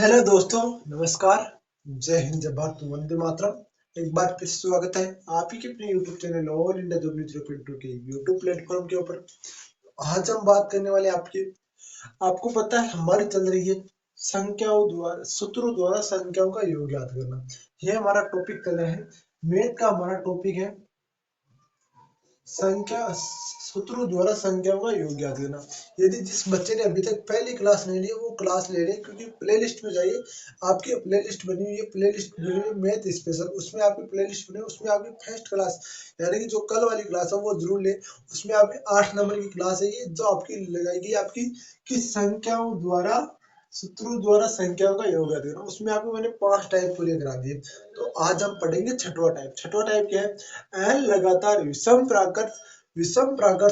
Hello दोस्तों, नमस्कार। जय हिंद, जय भारत, वंदे मातरम। एक बार फिर से स्वागत है आप ही के अपने YouTube channel all India W0.2 के यूट्यूब प्लेटफॉर्म के ऊपर। आज हम बात करने वाले आपको पता है हमारी चल रही है संख्याओं द्वारा सूत्रों द्वारा संख्याओं का योग याद करना। ये हमारा टॉपिक चल रहा है। मैथ का हमारा टॉपिक है संख्या सूत्रों द्वारा संख्याओं का योग याद करना। यदि जिस बच्चे ने अभी तक पहली क्लास नहीं ली वो क्लास ले ले, क्योंकि प्लेलिस्ट में जाइए, आपकी प्लेलिस्ट बनी हुई है, प्लेलिस्ट बनी हुई है मैथ स्पेशल, उसमें आपकी प्लेलिस्ट बनी है, उसमें आपकी फर्स्ट क्लास यानी कि जो कल वाली क्लास है वो जरूर ले। उसमें आपकी 8 नंबर की क्लास है ये, जो आपकी लगाएगी आपकी कि संख्याओं द्वारा सूत्रों द्वारा संख्याओं का योग याद करना। उसमें आपको मैंने 5 टाइप पूरे करा दिए। तो आज हम पढ़ेंगे छठवां टाइप। छठवां टाइप क्या है? एन लगातार विषम प्राकृत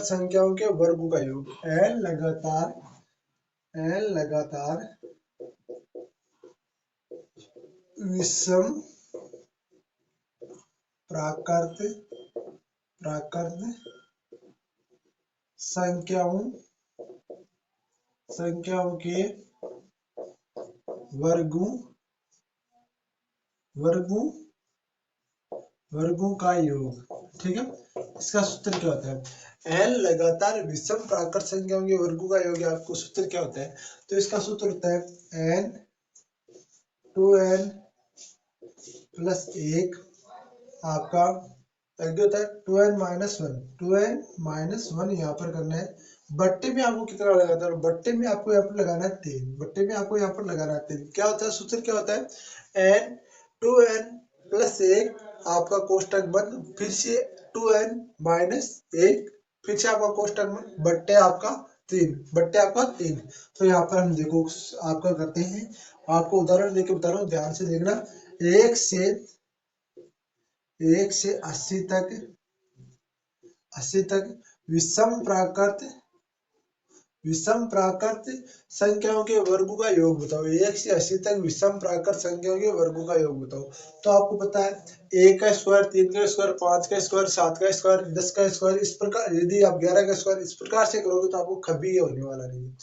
संख्याओं के वर्गों का योग। एन लगातार विषम प्राकृत संख्याओं के वर्गों का योग। ठीक है, इसका सूत्र क्या होता है? एन लगातार विषम प्राकृत संख्याओं के वर्गों का योग। आपको सूत्र क्या होता है? तो इसका सूत्र होता है एन 2n प्लस 1 आपका आगे होता है 2n-1 यहाँ पर करना है। बट्टे में आपको कितना लगाना है? बट्टे में आपको यहाँ पर लगाना है 3। बट्टे में आपको यहाँ पर लगाना है 3। क्या होता है सूत्र? क्या होता है? n 2n प्लस 1 आपका कोष्टक बंद, फिर से 2n-1, फिर से आपका कोष्टक बंद, बट्टे आपका 3। तो यहाँ पर हम देखो आपका करते हैं, आपको उदाहरण देके बता रहा हूँ, ध्यान से देखना। 1 से 80 तक विषम प्राकृत संख्याओं के वर्गों का योग बताओ। 1 से 80 तक विषम प्राकृत संख्याओं के वर्गों का योग बताओ। तो आपको पता है 1 का स्क्वायर, 3 का स्क्वायर, 5 का स्क्वायर, 7 का स्क्वायर, 10 का स्क्वायर, इस प्रकार। यदि आप 11 का स्क्वायर इस प्रकार से करोगे तो आपको कभी ये होने वाला नहीं है,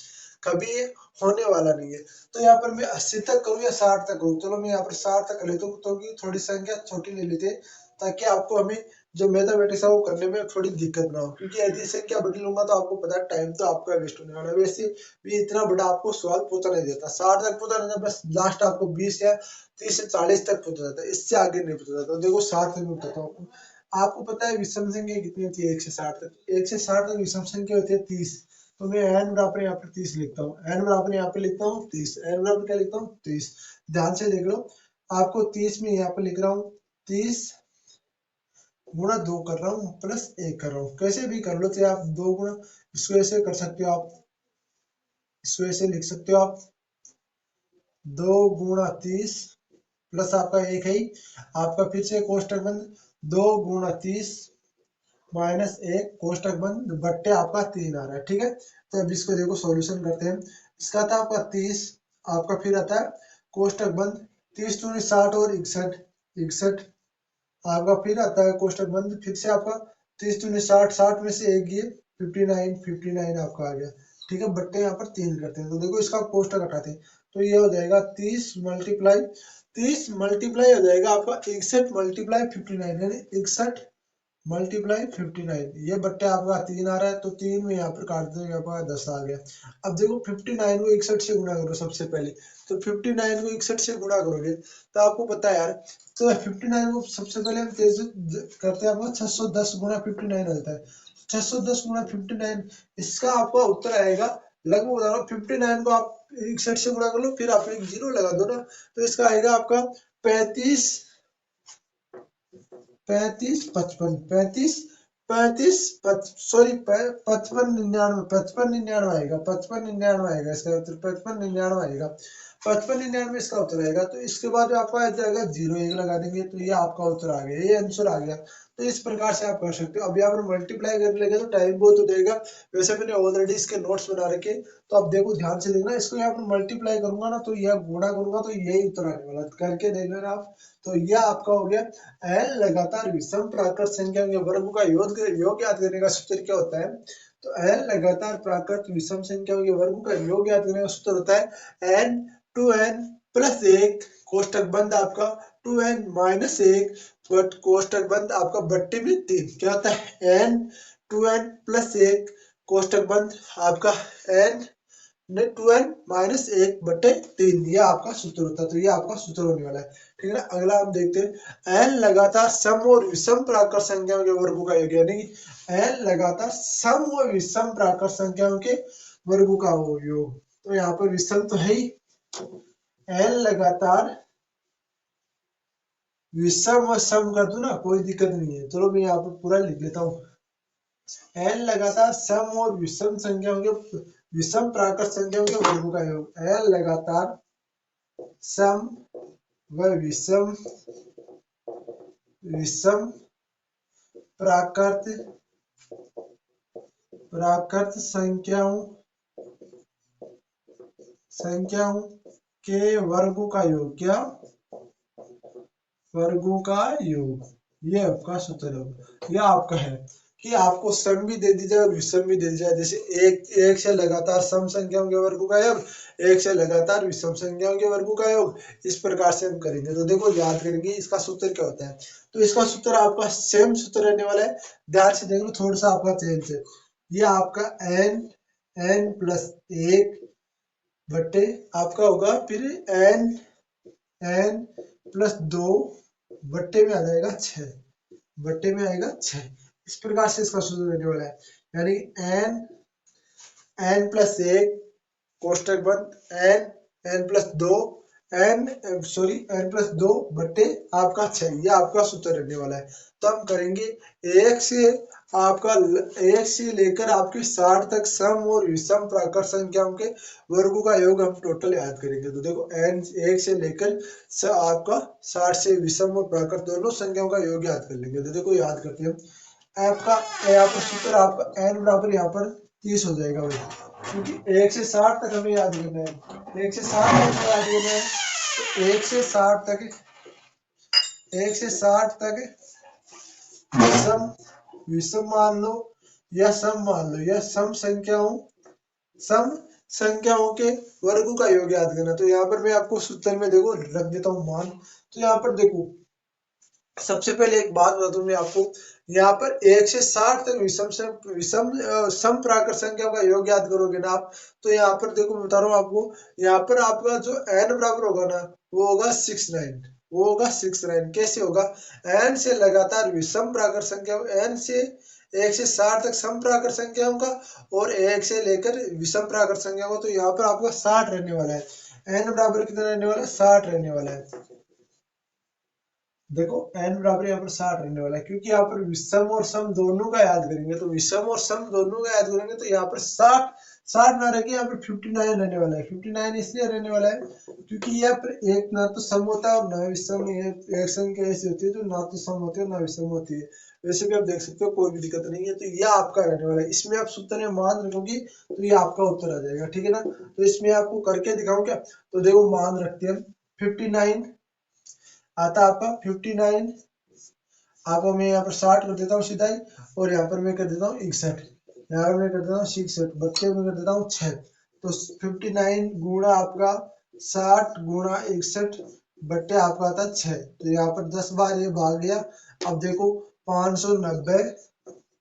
कभी ये होने वाला नहीं है। तो यहाँ पर मैं 80 तक करूँ या 60 तक करूँ? चलो मैं यहाँ पर 60 तक लेता हूँ, तो थोड़ी संख्या छोटी ले लेते हैं, ताकि आपको हमें जो मैथमेटिक्स है वो करने में थोड़ी दिक्कत ना हो। क्योंकि यदि संख्या बड़ी लूंगा तो आपको पता है टाइम तो आपका वेस्ट होने वाला है। वैसे भी इतना बड़ा आपको सवाल पूछा नहीं देता, 60 तक पूछा नहीं देता, बस लास्ट आपको 20 या 30 से 40 तक पूछा जाता है, इससे आगे नहीं पूछा जाता। देखो 60 तक मैं बताता हूँ आपको पता है विषम संख्या कितनी होती है? 1 से 60 तक। 1 से 60 तक विषम संख्या होती है 30। तो मैं n बराबर यहाँ पर 30 लिखता हूँ, n बराबर यहाँ पे लिखता हूँ 30, n बराबर क्या लिखता हूँ? 30। ध्यान से देख लो, आपको 30 में यहाँ पे लिख रहा हूँ 30 गुणा 2 कर रहा हूँ प्लस 1 कर रहा हूँ। कैसे भी कर लो, चाहे आप 2 गुणा इसको ऐसे कर सकते हो, आप इसको ऐसे लिख सकते हो, आप 2 गुणा 30 प्लस आपका 1 है ही, आपका फिर से कोष्टक बंद, 2 गुणा 30 माइनस 1 कोष्टक बंद, बट्टे आपका 3 आ रहा है। ठीक है, तो अब इसको देखो सॉल्यूशन करते हैं। इसका था आपका 30, आपका फिर आता है कोष्टक बंद, 30 दूनी 60 और 61 आपका फिर आता है कोष्टक बंद, फिर से आपका 30 दूनी 60, 60 में से एक ये 59 आपका आ गया। ठीक है, बट्टे यहाँ पर 3 करते हैं, तो देखो इसका कोष्टक हटाते हैं, तो ये हो जाएगा 30 मल्टीप्लाई हो जाएगा आपका 61 मल्टीप्लाई 59, यानी 61 मल्टीप्लाई 59। ये बट्टे आपका 3 आ रहा है, तो 3 में यहाँ पर काट दो, यहाँ पर 10 आ गया। अब देखो 59 को 61 से गुणा करो सबसे पहले। तो 59 को 61 से गुणा करोगे तो आपको पता है यार, तो 59 को सबसे पहले हम तेज करते हैं, आपका 610 गुणा 59 आता है। 610 गुणा 59, इसका आपका उत्तर आएगा लगभग बता रहा हूँ, 59 को आप 61 से गुणा कर लो, फिर आप एक जीरो लगा दो ना, तो इसका आएगा आपका 35 पैंतीस पचपन पैंतीस पैंतीस सॉरी 55 99 आएगा, 55 99 आएगा इसका उत्तर, 55 99 आएगा, 55 99 इसका उत्तर आएगा। तो इसके बाद आपका आ जाएगा 0 1 लगा देंगे, तो ये आपका उत्तर आ गया, ये आंसर आ गया। तो इस प्रकार से आप कर सकते हो। अब यहाँ पर मल्टीप्लाई करने लगे तो टाइम बहुत हो जाएगा, वैसे मैंने ऑलरेडी इसके नोट्स बना रखे, तो आप देखो ध्यान से देखना, इसको यहाँ पर मल्टीप्लाई करूंगा ना, तो यह गुणा करूंगा तो यही उत्तर आने वाला, करके देख लेना आप। तो यह आपका हो गया एन लगातार विषम प्राकृत संख्याओं के वर्गों का योग याद करने का सूत्र क्या होता है? तो एन लगातार प्राकृत विषम संख्याओं के वर्गों का योग याद करने का सूत्र होता है एन 2n प्लस 1 कोष्टक बंद आपका 2n माइनस 1 कोष्टक बंद आपका बट्टे में 3 क्या होता है n 2n प्लस 1 कोष्टक बंद आपका n 2n माइनस 1 बटे 3 ये आपका सूत्र होता है। तो ये आपका सूत्र होने वाला है। ठीक है ना। अगला हम देखते हैं n लगातार सम और विषम प्राकृत संख्याओं के वर्गों का योग, यानी n लगातार सम और विषम प्राकृत संख्याओं के वर्गों का योग। तो यहाँ पर विषम तो है ही, n लगातार विषम और सम कर दूं ना, कोई दिक्कत नहीं है। चलो मैं यहाँ पर पूरा लिख लेता हूँ। n लगातार सम और विषम संख्याओं के विषम प्राकृत संख्याओं के वर्गों का योग। n लगातार सम व विषम विषम प्राकृत प्राकृत संख्याओं के वर्गों का योग। क्या? वर्गों का योग। ये आपका सूत्र है। यह आपका है कि आपको सम भी दे दी जाए और विषम भी दे दी जाए। जैसे एक से लगातार सम संख्याओं के वर्गों का योग, एक से लगातार विषम संख्याओं के वर्गों का योग, इस प्रकार से हम करेंगे। तो देखो याद करेंगे इसका सूत्र क्या होता है। तो इसका सूत्र आपका सेम सूत्र रहने वाला है। ध्यान से देख लो, थोड़ा सा आपका चेंज है। ये आपका n प्लस 1 बटे आपका होगा फिर n प्लस 2 बट्टे में आ जाएगा 6, बट्टे में आएगा 6। इस प्रकार से इसका सूत्र रहने वाला है। यानी n प्लस 1 कोष्टक बंद n प्लस 2 n प्लस 2 बट्टे आपका 6, ये आपका सूत्र रहने वाला है। तो हम करेंगे एक से लेकर आपके 60 तक सम और विषम प्राकृत संख्याओं के वर्गों का योग हम टोटल याद करेंगे। तो देखो n 1 से लेकर आपका 60 से विषम और प्राकृत दोनों संख्याओं का योग याद कर लेंगे। तो देखो याद करते हैं। आपका यहाँ पर सूत्र आपका n बराबर यहाँ पर 30 हो जाएगा भाई, क्योंकि 1 से 60 तक हमें याद करना है। 1 से 60 तक याद करना है। तो 1 से 60 तक विषम मान लो या सम मान लो, या सम संख्याओं के वर्गों का योग याद करना। तो यहाँ पर मैं आपको सूत्र में देखो रख देता हूँ मान। तो यहाँ पर देखो सबसे पहले एक बात बता दूं मैं आपको, यहाँ पर 1 से 60 तक सम प्राकृत संख्याओं का योग याद करोगे ना आप, तो यहाँ पर देखो मैं बता रहा हूँ आपको, यहाँ पर आपका जो n बराबर होगा ना वो होगा 69, वो होगा 69। कैसे होगा? n से लगातार विषम प्राकृत संख्या, n से 1 से 60 तक सम प्राकृत संख्याओं का और 1 से लेकर विषम प्राकृत संख्याओं का। तो यहाँ पर आपका 60 रहने वाला है। n बराबर कितना रहने वाला है? 60 रहने वाला है। देखो n बराबर यहाँ पर 60 रहने वाला है, क्योंकि यहाँ पर विषम और सम दोनों का याद करेंगे। तो विषम और सम दोनों का याद करेंगे तो यहाँ पर 60 ना रह के यहाँ पर 59 रहने वाला है। 59 इसलिए रहने वाला है क्योंकि यहाँ पर एक ना तो सम होता है और ना विषम। एक संख्या ऐसी होती है जो ना तो सम होती है ना विषम होती है। वैसे भी आप देख सकते हो, कोई भी दिक्कत नहीं है। तो यह आपका रहने वाला है। इसमें आप सूत्र में मान रखोगे तो ये आपका उत्तर आ जाएगा। ठीक है ना। तो इसमें आपको करके दिखाऊं क्या? तो देखो मान रखते हैं 59 आता आपका 59। आपको मैं यहाँ पर 60 कर देता हूँ सीधा ही, और यहाँ पर मैं कर देता हूँ 61, यहाँ पर मैं कर देता हूँ 66, बच्चे में कर देता हूँ 6। तो 59 गुणा आपका 60 गुणा 61 बट्टे आपका आता 6। तो यहाँ पर 10 बार ये भाग गया। अब देखो 590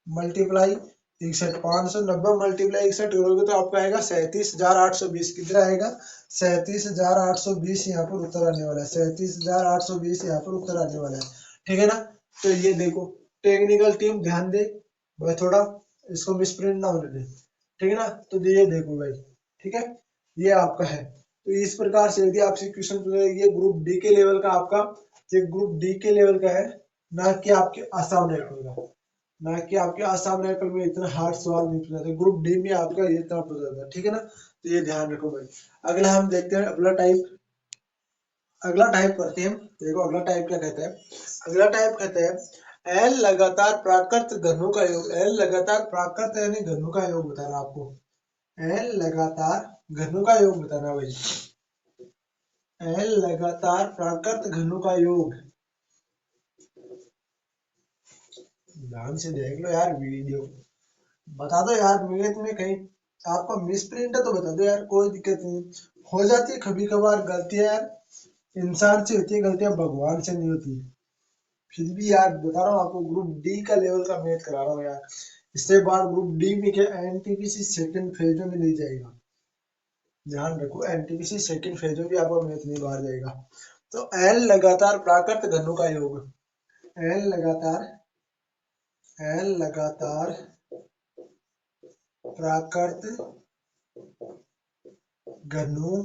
मल्टीप्लाई 61, 590 मल्टीप्लाई 61 करोगे तो आपका आएगा 37,820। कितना आएगा? 37,820 यहाँ पर उत्तर आने वाला है। 37,820 यहाँ पर उत्तर आने वाला है। ठीक है ना। तो ये देखो टेक्निकल टीम ध्यान दे भाई, थोड़ा इसको मिसप्रिंट ना होने दे। ठीक है ना। तो ये देखो भाई, ठीक है, ये आपका है। तो इस प्रकार से यदि आपसे क्वेश्चन पूछे, ये ग्रुप डी के लेवल का आपका, ये ग्रुप डी के लेवल का है, ना कि आपके आसाम राइफल का, ना कि आपके आसाम राइफल में इतना हार्ड सवाल नहीं पूछा था। ग्रुप डी में आपका ये इतना पूछा था। ठीक है ना। तो ये ध्यान रखो भाई। अगला हम देखते हैं अगला टाइप करते हैं। देखो अगला टाइप क्या कहता है? अगला टाइप कहता है एल लगातार प्राकृत घनों का योग। एल लगातार प्राकृत यानी घनों का योग बताना आपको। एल लगातार घनों का योग बताना भाई। एल लगातार प्राकृत घनों का योग। ध्यान से देख लो यार वीडियो, बता दो यार। मेरे तुम्हें कहीं आपका मिस प्रिंट है तो बता दो यार, कोई दिक्कत नहीं, हो जाती है कभी कभार गलतियां यार। इंसान से होती है गलतियां, भगवान से नहीं होती। फिर भी यार बता रहा हूँ आपको, ग्रुप डी का लेवल का मैथ करा रहा हूँ यार। इससे बाद ग्रुप डी में क्या एनटीपीसी सेकंड फेज में नहीं जाएगा, ध्यान रखो, एनटीपीसी सेकंड फेज में भी आपका मैथ नहीं बाहर जाएगा। तो एन लगातार प्राकृत घनों का योग, एन लगातार, एन लगातार प्राकृत घनों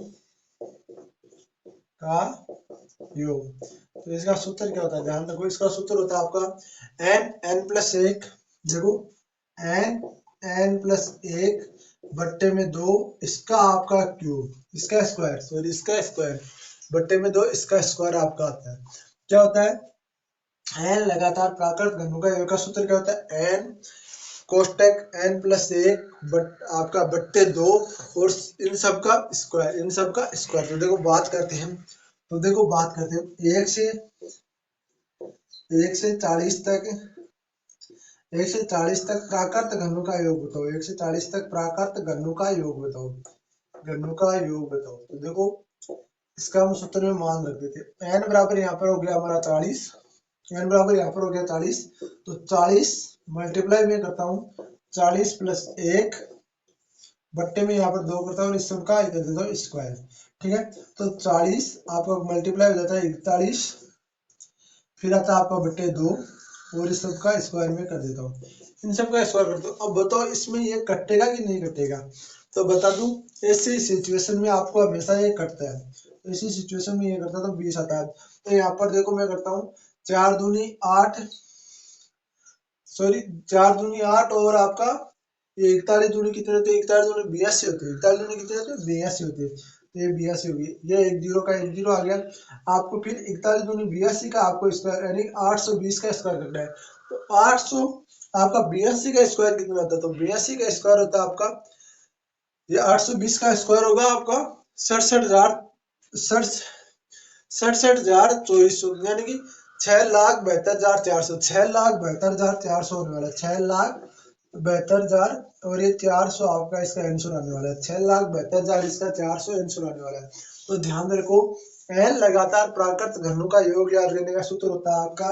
का योग। तो इसका सूत्र क्या होता है, ध्यान रखो, इसका सूत्र होता है आपका एन, एन प्लस एक, देखो एन, एन प्लस एक बट्टे में दो, इसका आपका क्यूब, इसका स्क्वायर, सॉरी इसका स्क्वायर बट्टे में दो, इसका स्क्वायर आपका आता है। क्या होता है, एन लगातार प्राकृत घनों का योग का सूत्र क्या होता है, एन कोष्टक एन प्लस एक बट आपका बट्टे दो, और इन सब का स्क्वायर, इन सब का स्क्वायर। तो देखो बात करते हैं, तो देखो बात करते हैं, एक से 40 तक, 1 से 40 तक प्राकृत घनों का योग बताओ, 1 से 40 तक प्राकृत घनों का योग बताओ, घनों का योग बताओ। तो देखो इसका हम सूत्र में मान रख देते, एन बराबर यहाँ पर हो गया हमारा 40, एन बराबर यहाँ पर हो गया 40, तो 40 मल्टीप्लाई में करता हूँ 40 प्लस एक बट्टे में यहाँ पर दो करता हूँ, इस सब का कर देता हूँ स्क्वायर, ठीक है। तो 40 आपका मल्टीप्लाई हो जाता है 41, फिर आता है आपका बट्टे दो, और इस सब का स्क्वायर में कर देता हूँ, इन सब का स्क्वायर करता हूँ। अब बताओ इसमें ये कटेगा कि नहीं कटेगा, तो बता दूं, ऐसी सिचुएशन में आपको हमेशा ये कटता है, ऐसी सिचुएशन में ये करता तो 20 आता है। तो यहाँ पर देखो मैं करता हूँ 4 दूनी 8, सॉरी 4 दूनी 8, और आपका ये 41 दूनी कितने होते हैं, 41 दूनी 82 होते हैं, 41 दूनी कितने होते हैं 82 होते हैं। तो ये 82 होगी, ये एक जीरो का एक जीरो आ गया। आपको फिर 41 दूनी 82 का आपको स्क्वायर यानी 820 का स्क्वायर करना है। तो 800 आपका 82 का स्क्वायर कितना होता है, तो 82 का स्क्वायर होता है आपका, ये 820 का स्क्वायर होगा आपका 67,000 यानी कि 6,72,400, 6,72,400 होने वाला है, 6,72,000, और ये 400 आपका इसका आंसर आने वाला है, 6,72,000 इसका 400 आंसर आने वाला है। तो ध्यान रखो, एन लगातार प्राकृत घनों का योग याद करने का सूत्र होता है आपका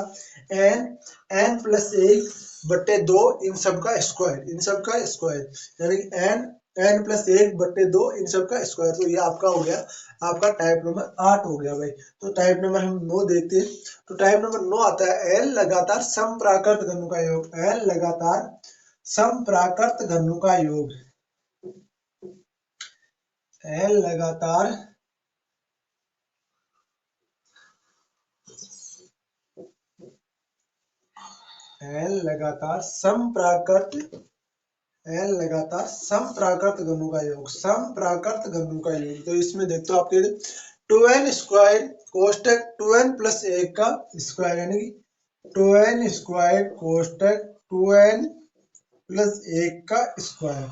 एन, एन प्लस एक बट्टे दो, इन सब का स्क्वायर, इन सब का स्क्वायर यानी एन, एन प्लस एक बट्टे दो, इन सब का स्क्वायर। तो ये आपका हो गया, आपका टाइप नंबर 8 हो गया भाई। तो टाइप नंबर हम 9 देखते हैं, तो टाइप नंबर 9 आता है एन लगातार समप्राकृत घनों का योग, एन लगातार समप्राकृत घनों का योग, एन लगातार एन लगातार समप्राकृत, एन लगातार समप्राकृत घनों का योग, समप्राकृत घनों का योग। तो इसमें देखते हो आपके 2n स्क्वायर कोष्टक 2n प्लस एक का स्क्वायर यानी कि 2n स्क्वायर कोष्टक 2n प्लस एक का स्क्वायर,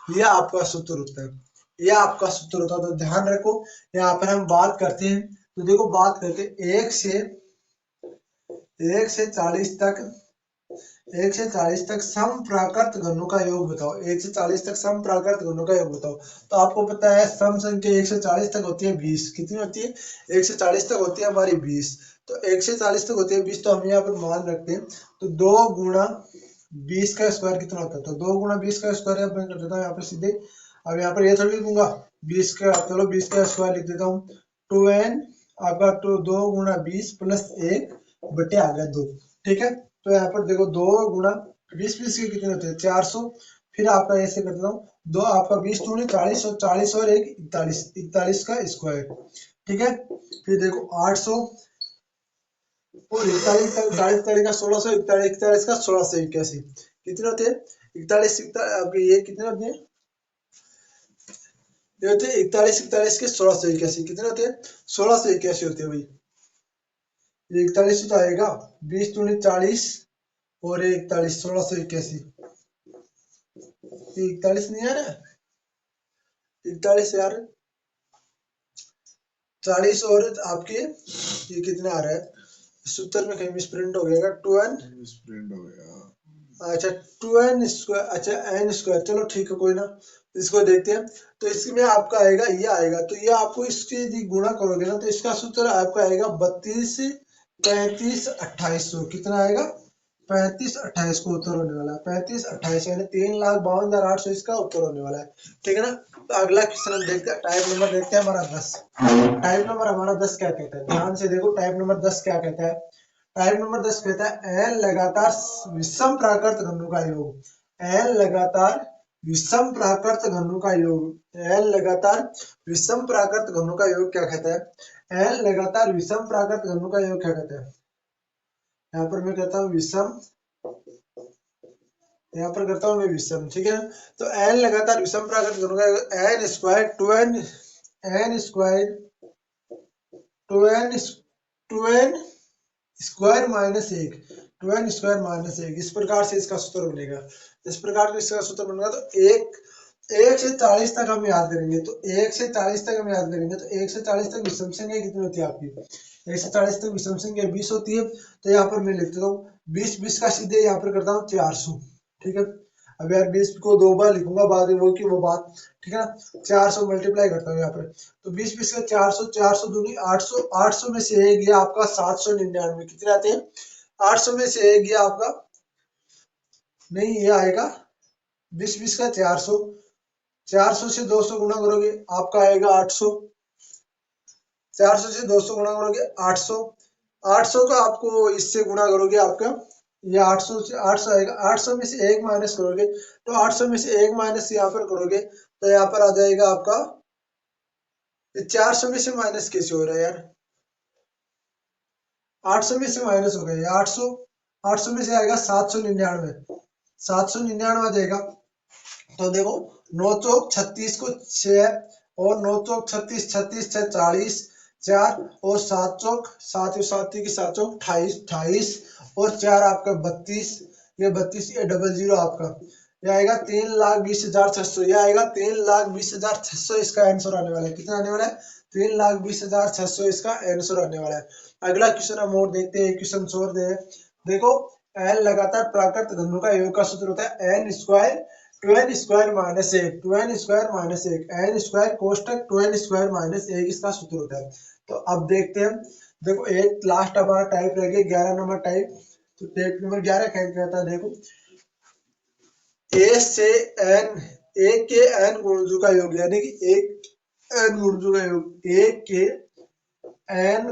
यह आपका सूत्र होता है, यह आपका सूत्र होता है। तो ध्यान रखो, यहाँ पर हम बात करते हैं, तो देखो बात करते हैं 1 से 40 तक, 1 से 40 तक समप्राकृत घनों का योग बताओ, 1 से 40 तक समप्राकृत घनों का योग बताओ। तो आपको पता है सम संख्या 1 से 40 तक होती है 20, कितनी होती है 1 से 40 तक होती है हमारी 20। तो 1 से 40 तक होती है 20, तो हम यहाँ पर मान रखते हैं, तो 2 गुणा 20 का स्क्वायर कितना होता है, तो 2 गुणा 20 का स्क्वायर मैं कर देता हूँ यहाँ पर सीधे। अब यहाँ पर ये थोड़ी लिखूंगा 20 का, चलो 20 का स्क्वायर लिख देता हूँ, 2n आपका, तो 2 गुणा 20 प्लस एक बटे आ गया 2, ठीक है। तो यहाँ पर देखो 2 गुणा 20 के कितने होते हैं 400, फिर आपका ऐसे कर देता हूँ, दो आपका 20 दूनी 40, और 40 और एक 41, 41 का स्क्वायर, ठीक है। फिर देखो 800 और 41 का 40 का 1600, 41 का 1681, कितने होते हैं 41, आपके ये कितने होते हैं, ये होते हैं 41 के 1681, कितने होते हैं 1681 होते हैं भाई। ये 41 तो आएगा, 20 दूनी 40 और 41, 1681, 41 नहीं आ रहा है, 41 यार, 40 और आपके ये कितना आ रहा है, सूत्र में कहीं मिसप्रिंट हो गया, 2n मिसप्रिंट हो गया, अच्छा 2n स्क्वायर, अच्छा n स्क्वायर, चलो ठीक है कोई ना, इसको देखते हैं। तो इसमें आपका आएगा ये आएगा, तो ये आपको इसके यदि गुणा करोगे ना तो इसका सूत्र आपका आएगा 32 35 2800। कितना आएगा? 35 28 को उत्तर होने वाला है। 35 28 यानी 3,52,800 इसका उत्तर होने वाला है। ठीक है ना। तो अगला क्वेश्चन हम देखते हैं, टाइप नंबर देखते हैं हमारा 10। टाइप नंबर हमारा 10 क्या कहता है, ध्यान से देखो। टाइप नंबर 10 क्या कहता है? टाइप नंबर 10 कहता है n लगातार विषम प्राकृत घनों का योग। n लगातार विषम प्राकृत घनों का योग। n लगातार विषम प्राकृत घनों का योग क्या कहता है? n लगातार विषम प्राकृत घनों का योग क्या कहता है? यहाँ पर मैं कहता हूँ विषम, यहाँ पर करता हूँ मैं विषम। ठीक है। तो n लगातार विषम प्राकृत घनों का योग n square 2n square 2n square minus एक 2n स्क्वायर माइनस एक, इस प्रकार से इसका सूत्र बनेगा। इस प्रकार से इसका सूत्र बनेगा। तो एक से 40 तक हम याद करेंगे। तो 1 से 40 तक हम याद करेंगे। तो 1 से 40 तक विषम संख्या कितनी होती है आपकी? 1 से 40 तक विषम संख्या 20 होती है। तो यहाँ पर मैं लिख देता हूँ 20 का सीधे यहाँ पर करता हूँ 400। ठीक है। अब यार 20 को 2 बार लिखूंगा, बाद में वो की वो बात। ठीक है ना। 400 मल्टीप्लाई करता हूँ यहाँ पर। तो 20 का 400, 400 दूनी 800, 800 में से एक गया आपका 799। कितने आते हैं? 800 में से एक गया आपका, नहीं ये आएगा 20 का 400, 400 से 200 गुणा करोगे आपका आएगा 800, 400 से 200 गुणा करोगे 800, 800 का आपको इससे गुणा करोगे आपका ये 800 से 800 आएगा। 800 में से एक माइनस करोगे, तो 800 में से एक माइनस यहाँ पर करोगे तो यहाँ पर आ जाएगा आपका 400 में से माइनस कैसे हो रहा है यार? 800 में से माइनस हो गया 800, 800 में से आएगा 799, 799 आ जाएगा। तो देखो 9 चौक 36 को 6 और 9 चौक 36, 36 6 40 4 और 7 चौक 7 7 की 7 चौक 28, 28 और 4 आपका 32, ये 32 ये 00 आपका, ये आएगा 3,20,600। ये आएगा 3,20,600 इसका आंसर आने वाला है। कितना आने वाला है? 3,20,600 इसका आंसर आने वाला है। अगला क्वेश्चन हम और देखते हैं, क्वेश्चन छोड़ दे। देखो n लगातार प्राकृत घनों का योग का सूत्र होता है n square 2n square minus एक, 2n स्क्वायर माइनस एक, n स्क्वायर कोष्टक 2n स्क्वायर माइनस एक इसका सूत्र होता है। तो अब देखते हैं। देखो एक लास्ट हमारा टाइप रह गया 11 नंबर टाइप। तो टाइप नंबर 11 क्या कहता है? देखो a से n, a के n गुणजों का योग, यानी कि एक n गुणजों का योग, a के n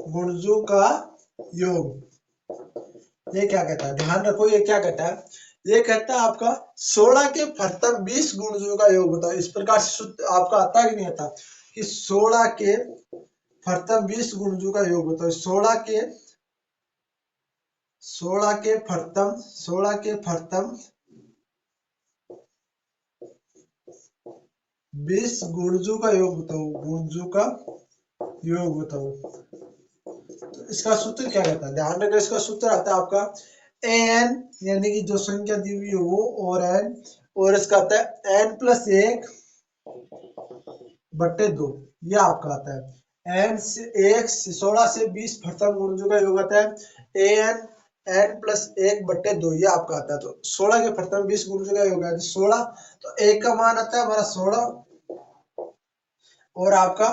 गुणजों का योग। ये क्या कहता है? ध्यान रखो ये क्या कहता है? ये कहता है आपका 16 के फर्तम 20 गुणजों का योग बताओ। इस प्रकार से आपका आता है कि नहीं आता कि 16 के फर्तम 20 गुणजों का योग बताओ। 16 के फर्तम 20 गुणजों का योग बताओ। गुणजों का योग बताओ। तो इसका सूत्र क्या कहता है? ध्यान रखो इसका सूत्र आता है आपका an, यानी कि जो संख्या दी हुई है वो, और n, और इसका आता है n प्लस 1 बट्टे 2। यह आपका आता है n से 1 16 से 20 फर्तम गुणजों का योग आता है n प्लस 1 बट्टे 2। यह आपका आता है। तो 16 के फर्तम 20 गुणजों का योग है 16, तो 1 का मान आता है हमारा 16 और आपका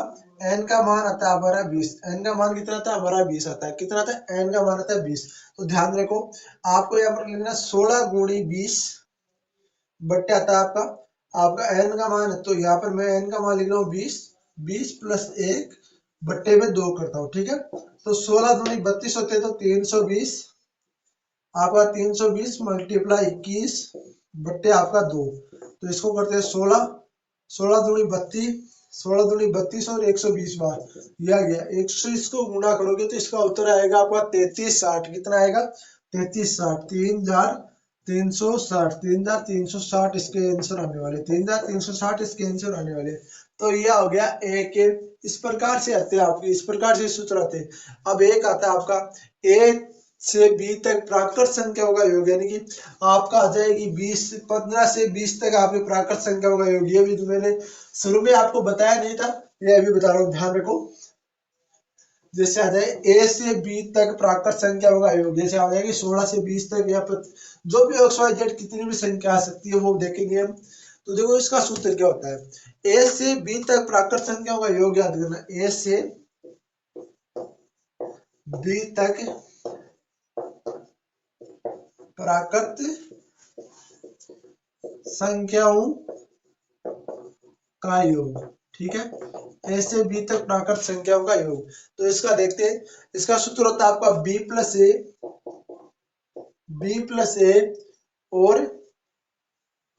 n का मान आता है हमारा 20। n का मान कितना आता है हमारा? 20 आता है। कितना आता है? n का मान आता है 20। तो ध्यान रखो आपको यहाँ पर लिखना 16 गुणी 20 बट्टे आता है आपका n का मान है। तो यहाँ पर मैं n का मान लिख रहा हूँ 20, 20 प्लस 1 बट्टे में 2 करता हूँ। ठीक है। तो 16 दूनी 32 होते हैं, तो 320 आपका 320 मल्टीप्लाई 21 बट्टे आपका 2। तो इसको करते हैं 16, 16 दूनी 32, 16 दूनी 32 और 120 बार यह गया 120 को गुणा करोगे तो इसका उत्तर आएगा आपका 3360। कितना आएगा? 3360, 3,360, 3,360 इसके आंसर आने वाले, 3,360 इसके आंसर आने वाले। तो यह हो गया ए के। इस प्रकार से आते हैं आपके, इस प्रकार से सूत्र आते हैं। अब एक आता है आपका ए से बी तक प्राकृत संख्याओं का योग, यानी कि आपका आ जाएगी 15 से 20 तक आपके प्राकृत संख्याओं का योग। ये भी तो मैंने शुरू में आपको बताया नहीं था, ये अभी बता रहा हूँ, ध्यान रखो। जैसे आ जाए ए से बी तक प्राकृत संख्याओं का योग, जैसे आ जाएगी 16 से 20 तक या जो भी एक्स वाई जेड कितनी भी संख्या आ सकती है वो देखेंगे हम। तो देखो इसका सूत्र क्या होता है, ए से बी तक प्राकृत संख्याओं का योग याद करना, ए से बी तक प्राकृत संख्याओं का योग, ठीक है, ए से बी तक प्राकृत संख्याओं का योग। तो इसका देखते हैं, इसका सूत्र होता है आपका बी प्लस ए और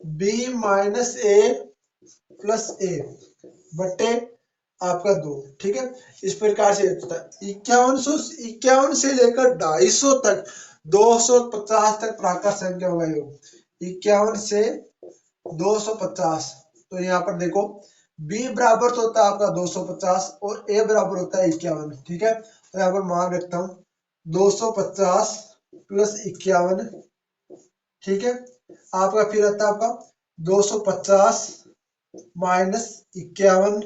बी माइनस ए प्लस ए बट्टे आपका 2, ठीक है। इस प्रकार से होता है 51 से लेकर 250 तक 250 तक प्राकृत संख्याओं का योग, 51 से 250। तो यहाँ पर देखो b बराबर तो होता है आपका 250 और a बराबर होता है 51, ठीक है। तो यहाँ पर मान रखता हूँ 250 प्लस 51, ठीक है। आपका फिर आता है आपका 250 माइनस 51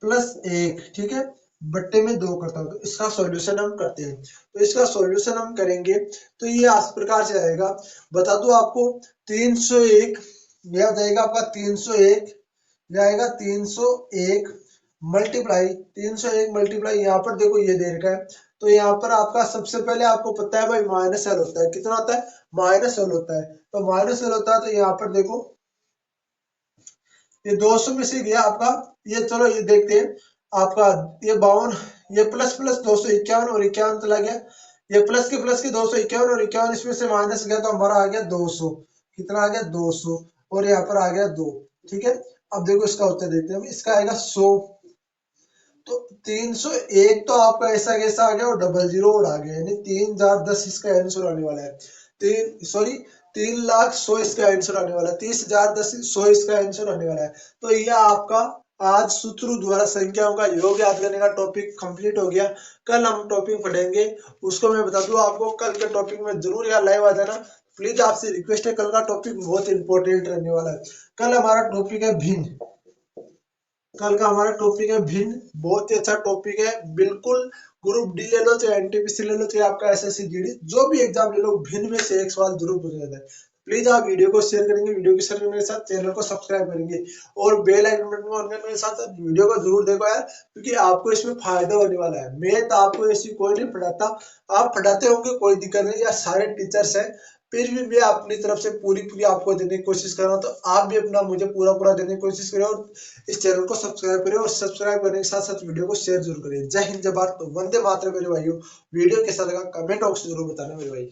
प्लस 1, ठीक है, बट्टे में 2 करता हूँ। तो इसका सॉल्यूशन हम करते हैं, तो इसका सॉल्यूशन हम करेंगे तो ये इस प्रकार से आएगा। बता दो आपको 301 यह हो जाएगा आपका 301 जाएगा 301 मल्टीप्लाई 301 मल्टीप्लाई यहाँ पर देखो ये दे रखा है। तो यहाँ पर आपका सबसे पहले आपको पता है भाई माइनस एल होता है, कितना होता है, माइनस एल होता है। तो माइनस एल होता है तो यहाँ पर देखो ये 200 में से गया आपका, ये चलो ये देखते हैं आपका ये 52, ये प्लस प्लस 251 और 51 चला गया, ये प्लस के 251 और 51 इसमें से माइनस गया तो हमारा आ गया 200, कितना आ गया 200 और यहाँ पर आ गया 2, ठीक है। अब देखो इसका उत्तर देखते हैं, इसका आएगा 100। तो 301 तो आपका ऐसा कैसा आ गया और डबल जीरो और आ गया, यानी 3010 इसका आंसर आने वाला है। 3,00,100 इसका आंसर आने वाला है, 30,010 इसका आंसर आने वाला है। तो यह आपका आज सूत्रों द्वारा संख्याओं का योग याद करने का टॉपिक कंप्लीट हो गया। कल हम टॉपिक पढ़ेंगे, उसको मैं बता दूं आपको कल के टॉपिक में जरूर यहाँ लाइव आ जाना। प्लीज आपसे रिक्वेस्ट है, कल का टॉपिक बहुत इंपॉर्टेंट रहने वाला है। कल हमारा टॉपिक है भिन्न, कल का हमारा टॉपिक है भिन्न, बहुत ही अच्छा टॉपिक है। बिल्कुल ग्रुप डी ले लो चाहे एनटीपीसी ले लो चाहे आपका एसएससी जीडी जो भी एग्जाम ले लो, भिन्न में से एक सवाल जरूर पूछा जाता है। प्लीज आप वीडियो को शेयर करेंगे, वीडियो को शेयर करने के साथ चैनल को सब्सक्राइब करेंगे और बेल आइकन बटन को ऑन करने के साथ वीडियो को जरूर देखो यार, क्योंकि आपको इसमें फायदा होने वाला है। मैथ आपको ऐसी कोई नहीं पढ़ाता, आप पढ़ाते होंगे कोई दिक्कत नहीं, या सारे टीचर्स हैं, फिर भी मैं अपनी तरफ से पूरी आपको देने की कोशिश कर रहा हूँ। तो आप भी अपना मुझे पूरा देने की कोशिश करें और इस चैनल को सब्सक्राइब करें और सब्सक्राइब करने के साथ साथ वीडियो को शेयर जरूर करें। जय हिंद जय भारत, वंदे मातरम मेरे भाइयों। वीडियो कैसा लगा कमेंट बॉक्स में जरूर बताना मेरे भाई।